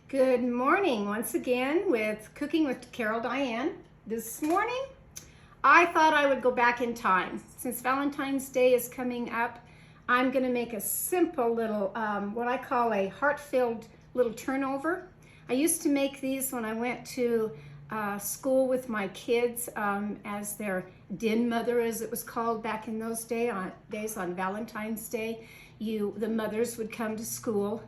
Good morning once again with Cooking with Carol Diane. This morning I thought I would go back in time. Since Valentine's Day is coming up, I'm going to make a simple little what I call a heart-filled little turnover. I used to make these when I went to school with my kids as their din mother, as it was called back in those days on Valentine's Day. The mothers would come to school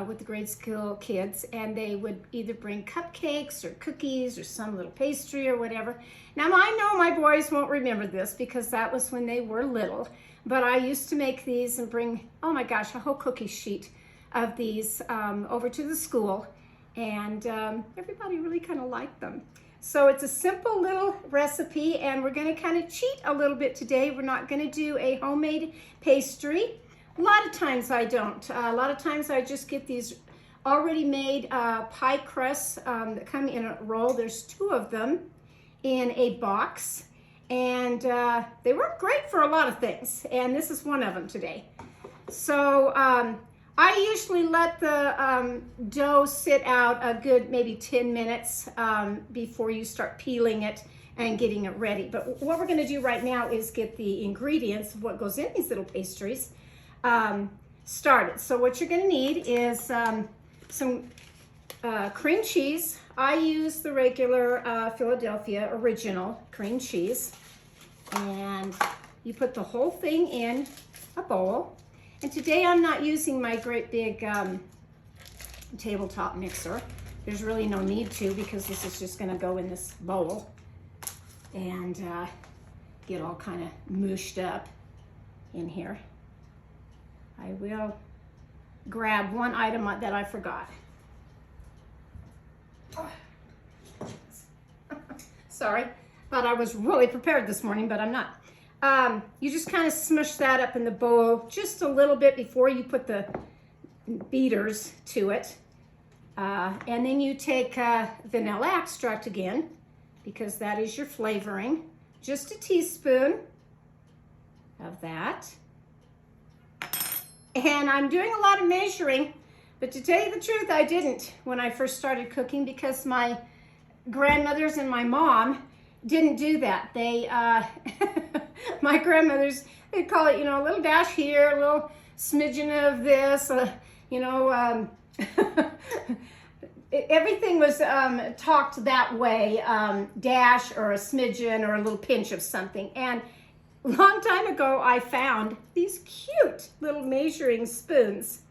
with the grade school kids, and they would either bring cupcakes or cookies or some little pastry or whatever. Now I know my boys won't remember this because that was when they were little, but I used to make these and bring, oh my gosh, a whole cookie sheet of these over to the school, and everybody really kind of liked them. So it's a simple little recipe, and we're going to kind of cheat a little bit today. We're not going to do a homemade pastry. A lot of times I don't. A lot of times I just get these already made pie crusts that come in a roll. There's 2 of them in a box, and they work great for a lot of things, and this is one of them today. So I usually let the dough sit out a good maybe 10 minutes before you start peeling it and getting it ready. But what we're going to do right now is get the ingredients of what goes in these little pastries started. So what you're going to need is some cream cheese. I use the regular Philadelphia original cream cheese, and you put the whole thing in a bowl. And today I'm not using my great big tabletop mixer. There's really no need to, because this is just going to go in this bowl and get all kind of mushed up in here. I will grab one item that I forgot. Sorry, thought I was really prepared this morning, but I'm not. You just kind of smush that up in the bowl just a little bit before you put the beaters to it. And then you take vanilla extract again, because that is your flavoring. Just a teaspoon of that. And I'm doing a lot of measuring, but to tell you the truth, I didn't when I first started cooking, because my grandmothers and my mom didn't do that. They, my grandmothers, they'd call it, a little dash here, a little smidgen of this, everything was talked that way, dash or a smidgen or a little pinch of something. And a long time ago, I found these cute little measuring spoons.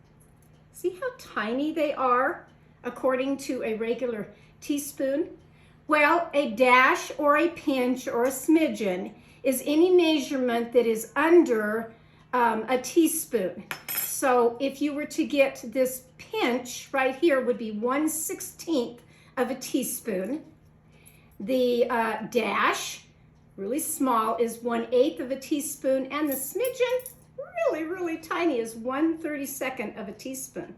See how tiny they are according to a regular teaspoon? Well, a dash or a pinch or a smidgen is any measurement that is under a teaspoon. So if you were to get this pinch right here, would be 1/16 of a teaspoon. The dash, really small, is 1/8 of a teaspoon, and the smidgen, really, really tiny, is 1/32 of a teaspoon.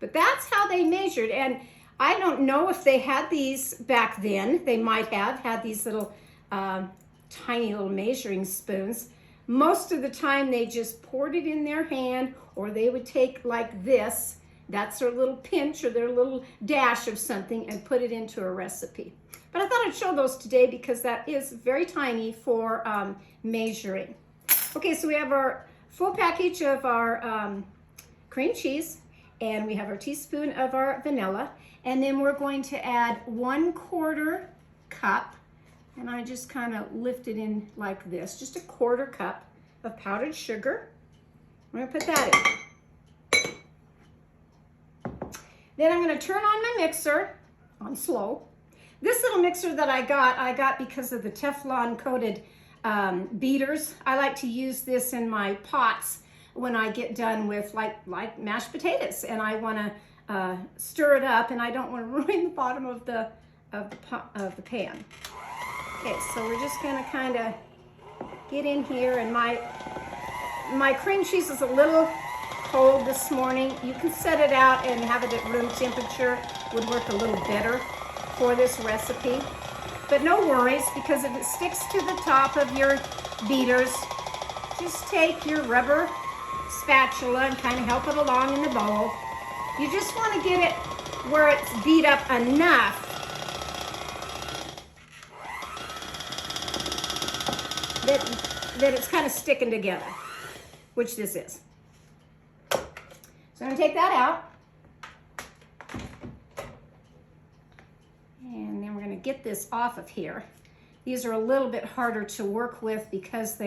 But that's how they measured, and I don't know if they had these back then. They might have had these little tiny little measuring spoons. Most of the time they just poured it in their hand, or they would take like this, that's their little pinch or their little dash of something, and put it into a recipe. But I thought I'd show those today because that is very tiny for measuring. Okay, so we have our full package of our cream cheese, and we have our teaspoon of our vanilla, and then we're going to add 1/4 cup, and I just kind of lift it in like this, just 1/4 cup of powdered sugar. I'm going to put that in. Then I'm going to turn on my mixer on slow. This little mixer that I got because of the Teflon coated beaters. I like to use this in my pots when I get done with like mashed potatoes, and I want to stir it up, and I don't want to ruin the bottom of the pan. Okay, so we're just going to kind of get in here, and my cream cheese is a little cold this morning. You can set it out and have it at room temperature. Would work a little better for this recipe, but no worries, because if it sticks to the top of your beaters, just take your rubber spatula and kind of help it along in the bowl. You just want to get it where it's beat up enough that it's kind of sticking together, which this is. So I'm going to take that out. And then we're going to get this off of here. These are a little bit harder to work with because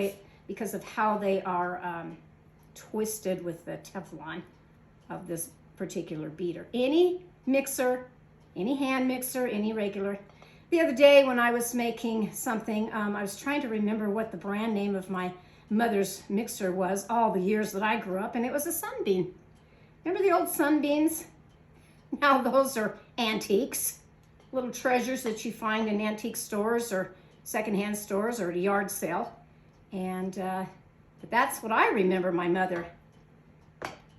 of how they are twisted with the Teflon of this particular beater. Any mixer, any hand mixer, any regular. The other day when I was making something, I was trying to remember what the brand name of my mother's mixer was all the years that I grew up, and it was a Sunbeam. Remember the old Sunbeams? Now those are antiques, little treasures that you find in antique stores or secondhand stores or at a yard sale. And but that's what I remember my mother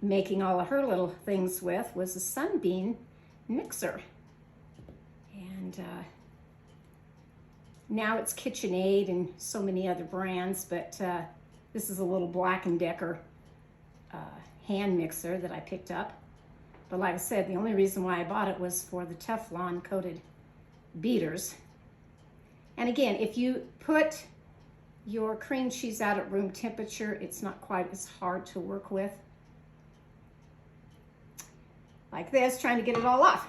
making all of her little things with, was a Sunbeam mixer. And now it's KitchenAid and so many other brands, but this is a little Black & Decker hand mixer that I picked up. But like I said, the only reason why I bought it was for the Teflon coated beaters. And again, if you put your cream cheese out at room temperature, it's not quite as hard to work with. Like this, trying to get it all off.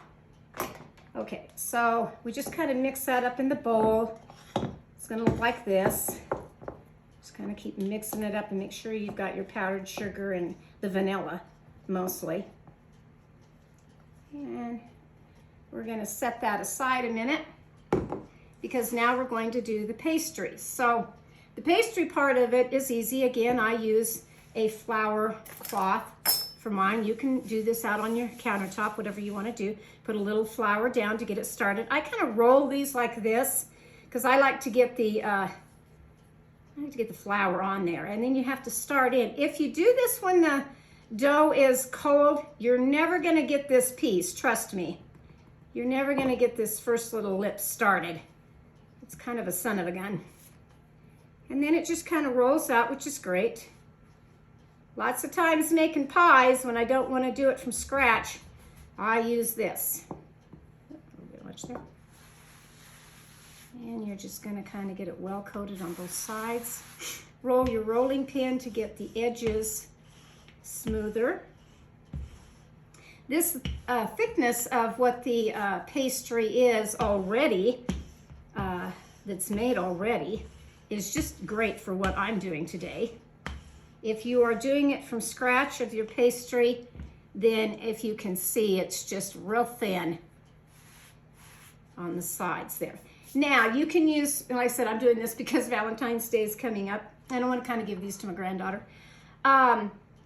Okay, so we just kind of mix that up in the bowl. It's gonna look like this. Just kind of keep mixing it up and make sure you've got your powdered sugar and the vanilla mostly. And we're gonna set that aside a minute because now we're going to do the pastry. So the pastry part of it is easy. Again, I use a flour cloth for mine. You can do this out on your countertop, whatever you want to do. Put a little flour down to get it started. I kind of roll these like this because I like to get the flour on there, and then you have to start in. If you do this when the dough is cold, you're never going to get this piece, trust me. You're never going to get this first little lip started. It's kind of a son of a gun. And then it just kind of rolls out, which is great. Lots of times making pies, when I don't want to do it from scratch, I use this. A little bit much there. And you're just going to kind of get it well coated on both sides. Roll your rolling pin to get the edges smoother. This thickness of what the pastry is already, that's made already, is just great for what I'm doing today. If you are doing it from scratch of your pastry, then if you can see, it's just real thin on the sides there. Now you can use, like I said, I'm doing this because Valentine's Day is coming up, and I want to kind of give these to my granddaughter.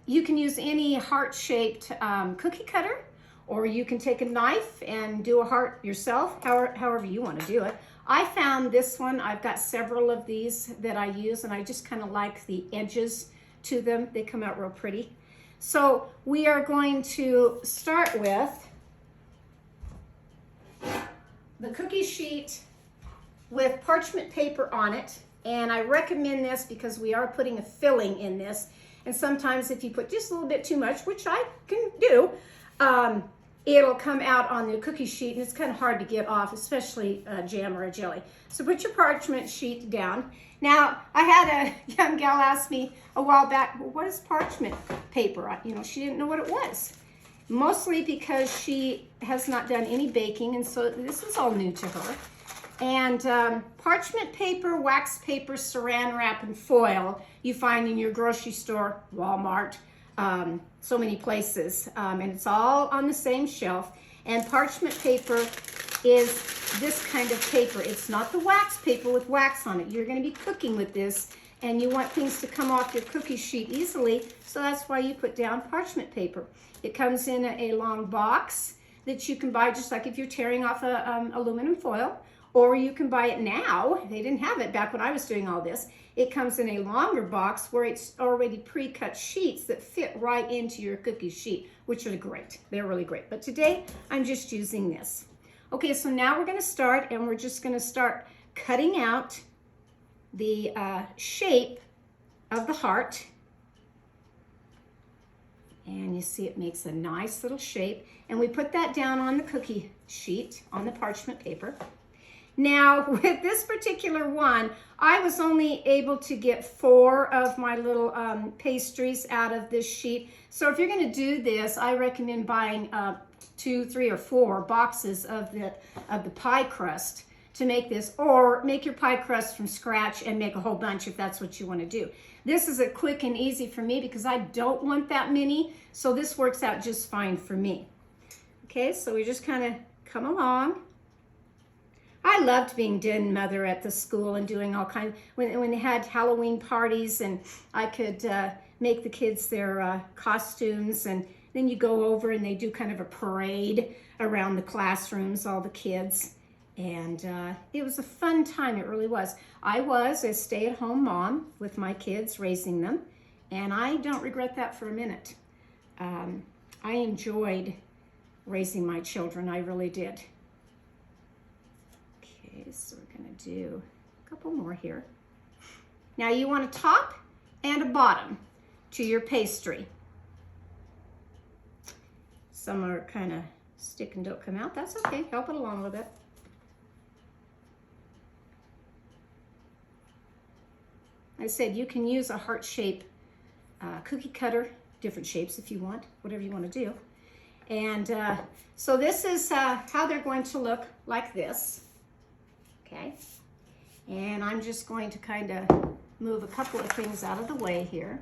You can use any heart-shaped cookie cutter, or you can take a knife and do a heart yourself, however you want to do it. I found this one, I've got several of these that I use, and I just kind of like the edges to them. They come out real pretty. So we are going to start with the cookie sheet with parchment paper on it. And I recommend this because we are putting a filling in this. And sometimes if you put just a little bit too much, which I can do, it'll come out on the cookie sheet, and it's kind of hard to get off, especially jam or a jelly. So put your parchment sheet down. Now, I had a young gal ask me a while back, well, what is parchment paper? You know, she didn't know what it was. Mostly because she has not done any baking, and so this is all new to her. And parchment paper, wax paper, saran wrap, and foil you find in your grocery store, Walmart, so many places, and it's all on the same shelf. And parchment paper is this kind of paper. It's not the wax paper with wax on it. You're going to be cooking with this, and you want things to come off your cookie sheet easily, so that's why you put down parchment paper. It comes in a long box that you can buy, just like if you're tearing off a aluminum foil, or you can buy it now. They didn't have it back when I was doing all this. It comes in a longer box where it's already pre-cut sheets that fit right into your cookie sheet, which are great. They're really great. But today, I'm just using this. Okay, so now we're gonna start, and we're just gonna start cutting out the shape of the heart. And you see it makes a nice little shape. And we put that down on the cookie sheet, on the parchment paper. Now, with this particular one, I was only able to get 4 of my little pastries out of this sheet. So if you're going to do this, I recommend buying 2, 3, or 4 boxes of the pie crust to make this, or make your pie crust from scratch and make a whole bunch if that's what you want to do. This is a quick and easy for me because I don't want that many, so this works out just fine for me. Okay, so we just kind of come along. I loved being den mother at the school and doing all kinds, when they had Halloween parties and I could make the kids their costumes, and then you go over and they do kind of a parade around the classrooms, all the kids. And it was a fun time, it really was. I was a stay-at-home mom with my kids, raising them, and I don't regret that for a minute. I enjoyed raising my children, I really did. Okay, so we're gonna do a couple more here. Now you want a top and a bottom to your pastry. Some are kind of stick and don't come out. That's okay, help it along a little bit. I said you can use a heart shape cookie cutter, different shapes if you want, whatever you want to do. And so this is how they're going to look, like this. Okay, and I'm just going to kind of move a couple of things out of the way here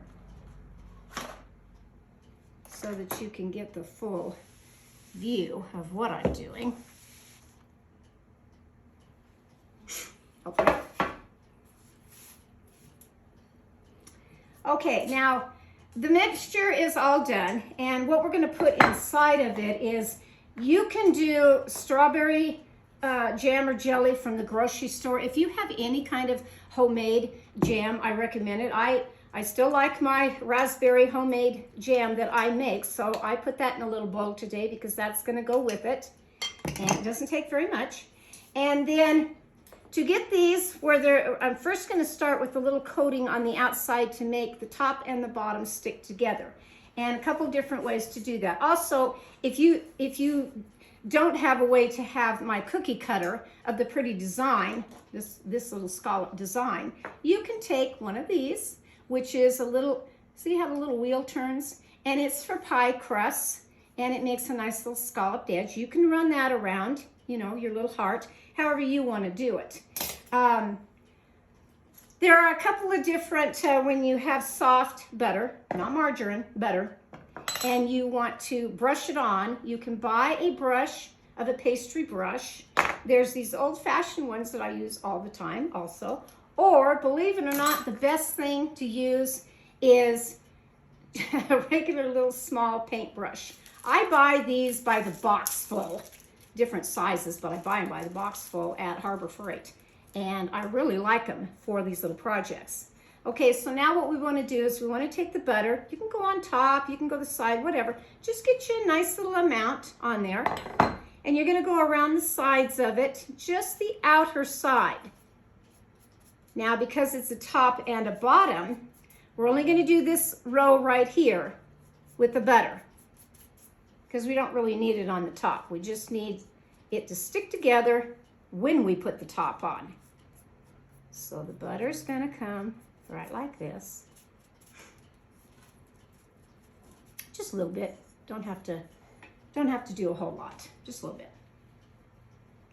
so that you can get the full view of what I'm doing. Okay. Okay, now the mixture is all done, and what we're going to put inside of it is, you can do strawberry jam or jelly from the grocery store. If you have any kind of homemade jam, I recommend it. I still like my raspberry homemade jam that I make, so I put that in a little bowl today because that's going to go with it, and it doesn't take very much. And then to get these I'm first going to start with a little coating on the outside to make the top and the bottom stick together, and a couple different ways to do that. Also, if you don't have a way to have my cookie cutter of the pretty design, this little scallop design, you can take one of these, which is a little, see how the little wheel turns? And it's for pie crusts, and it makes a nice little scalloped edge. You can run that around, you know, your little heart, however you want to do it. There are a couple of different, when you have soft butter, not margarine, butter, and you want to brush it on, you can buy a brush of a pastry brush. There's these old-fashioned ones that I use all the time also. Or, believe it or not, the best thing to use is a regular little small paintbrush. I buy these by the box full, different sizes, but I buy them by the box full at Harbor Freight. And I really like them for these little projects. Okay, so now what we want to do is we want to take the butter. You can go on top, you can go the side, whatever. Just get you a nice little amount on there. And you're going to go around the sides of it, just the outer side. Now, because it's a top and a bottom, we're only going to do this row right here with the butter, because we don't really need it on the top. We just need it to stick together when we put the top on. So the butter's going to come right like this. Just a little bit. Don't have to do a whole lot. Just a little bit.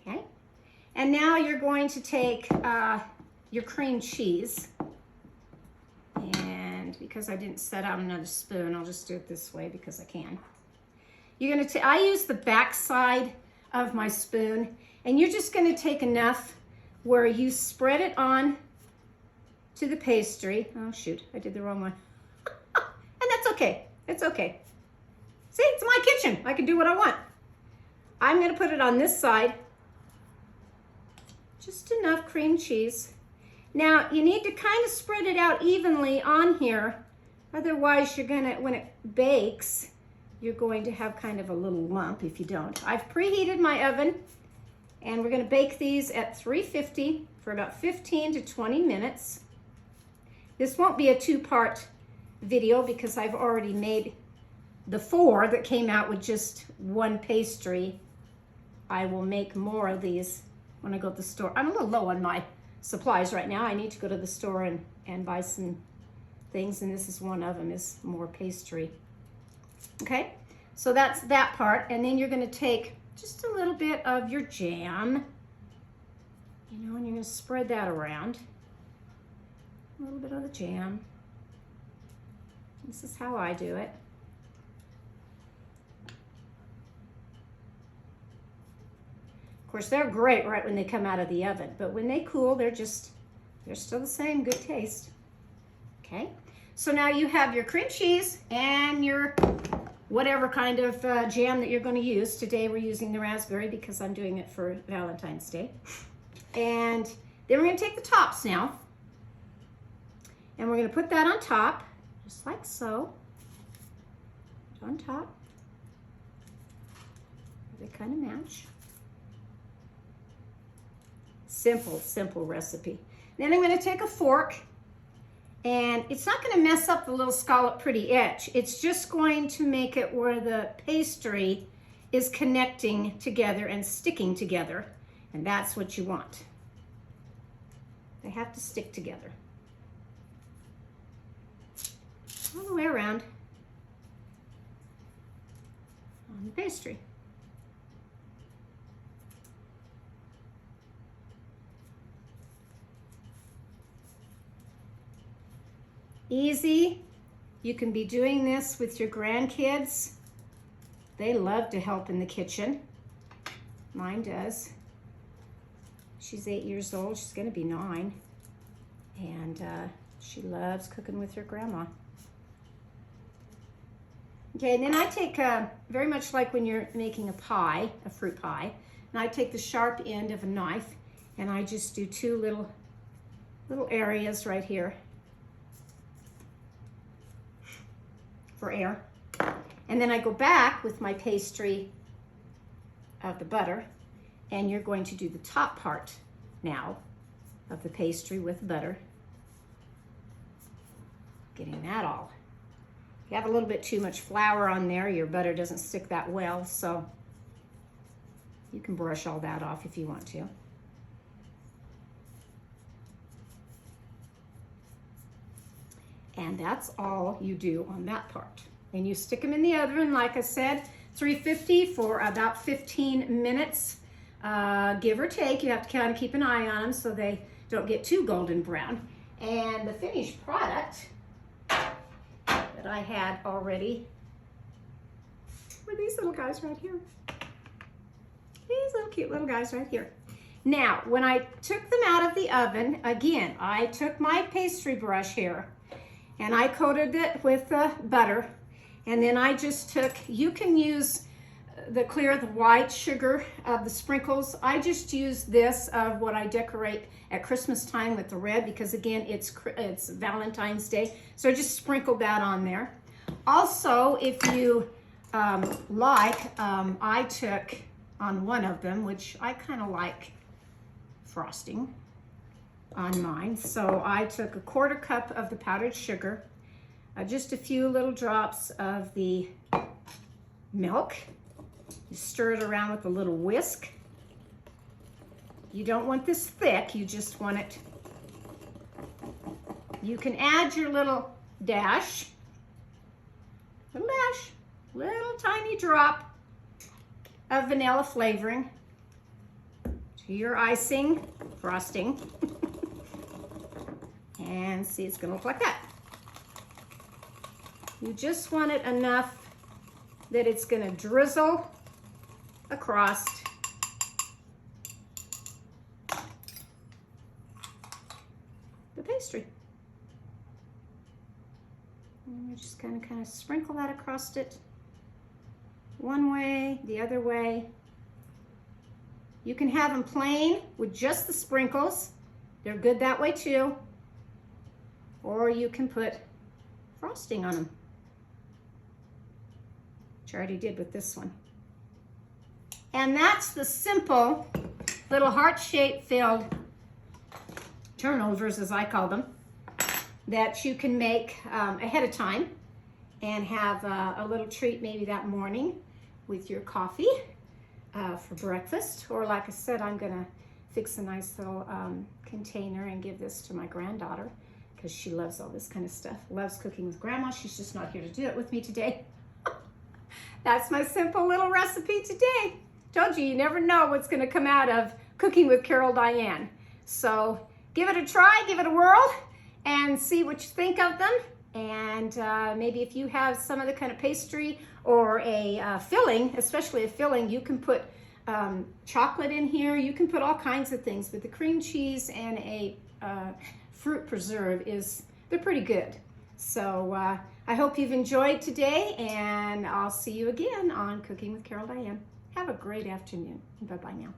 Okay? And now you're going to take your cream cheese, and because I didn't set out another spoon, I'll just do it this way because I can. You're going to I use the back side of my spoon, and you're just going to take enough where you spread it on to the pastry. Oh shoot, I did the wrong one. And that's okay. It's okay. See, it's my kitchen. I can do what I want. I'm going to put it on this side. Just enough cream cheese. Now, you need to kind of spread it out evenly on here. Otherwise, you're going to, when it bakes, you're going to have kind of a little lump if you don't. I've preheated my oven, and we're going to bake these at 350 for about 15 to 20 minutes. This won't be a two-part video because I've already made the 4 that came out with just one pastry, I will make more of these when I go to the store. I'm a little low on my supplies right now. I need to go to the store and buy some things, and this is one of them, is more pastry. Okay, so that's that part. And then you're going to take just a little bit of your jam, you know, and you're going to spread that around. A little bit of the jam. This is how I do it. Of course, they're great right when they come out of the oven, but when they cool, they're still the same good taste. Okay, so now you have your cream cheese and your whatever kind of jam that you're going to use. Today we're using the raspberry because I'm doing it for Valentine's Day. And then we're going to take the tops now, and we're going to put that on top, just like so. On top. They kind of match. Simple, simple recipe. Then I'm going to take a fork, and it's not going to mess up the little scallop pretty edge. It's just going to make it where the pastry is connecting together and sticking together, and that's what you want. They have to stick together. All the way around on the pastry. Easy. You can be doing this with your grandkids. They love to help in the kitchen. Mine does. She's 8 years old. She's going to be 9. And she loves cooking with her grandma. Okay, and then I take, very much like when you're making a pie, a fruit pie, and I take the sharp end of a knife, and I just do 2 little areas right here for air. And then I go back with my pastry of the butter, and you're going to do the top part now of the pastry with butter. Getting that all. If you have a little bit too much flour on there, your butter doesn't stick that well, so you can brush all that off if you want to. And that's all you do on that part. And you stick them in the oven, like I said, 350 for about 15 minutes, give or take. You have to kind of keep an eye on them so they don't get too golden brown. And the finished product that I had already were these little guys right here. These little cute little guys right here. Now, when I took them out of the oven, again, I took my pastry brush here and I coated it with butter. And then I just took, you can use the white sugar of the sprinkles. I just use this of what I decorate at Christmas time with the red, because again, it's Valentine's Day. So I just sprinkled that on there. Also, if you I took on one of them, which I kind of like frosting on mine. So I took a 1/4 cup of the powdered sugar, just a few little drops of the milk. You stir it around with a little whisk. You don't want this thick, you just want it. You can add your little dash, little tiny drop of vanilla flavoring to your icing, frosting. And see, it's gonna look like that. You just want it enough that it's gonna drizzle across the pastry. And we're just gonna kind of sprinkle that across it one way, the other way. You can have them plain with just the sprinkles. They're good that way too. Or you can put frosting on them, which I already did with this one. And that's the simple little heart-shaped filled turnovers, as I call them, that you can make ahead of time. and have a little treat maybe that morning with your coffee for breakfast. Or like I said, I'm gonna fix a nice little container and give this to my granddaughter because she loves all this kind of stuff, loves cooking with Grandma. She's just not here to do it with me today. That's my simple little recipe today. Told you, you never know what's gonna come out of cooking with Carol Diane. So give it a try, give it a whirl, and see what you think of them. And maybe if you have some other kind of pastry or a filling, especially a filling, you can put chocolate in here. You can put all kinds of things, but the cream cheese and a fruit preserve they're pretty good. So I hope you've enjoyed today, and I'll see you again on Cooking with Carol Diane. Have a great afternoon. Bye-bye now.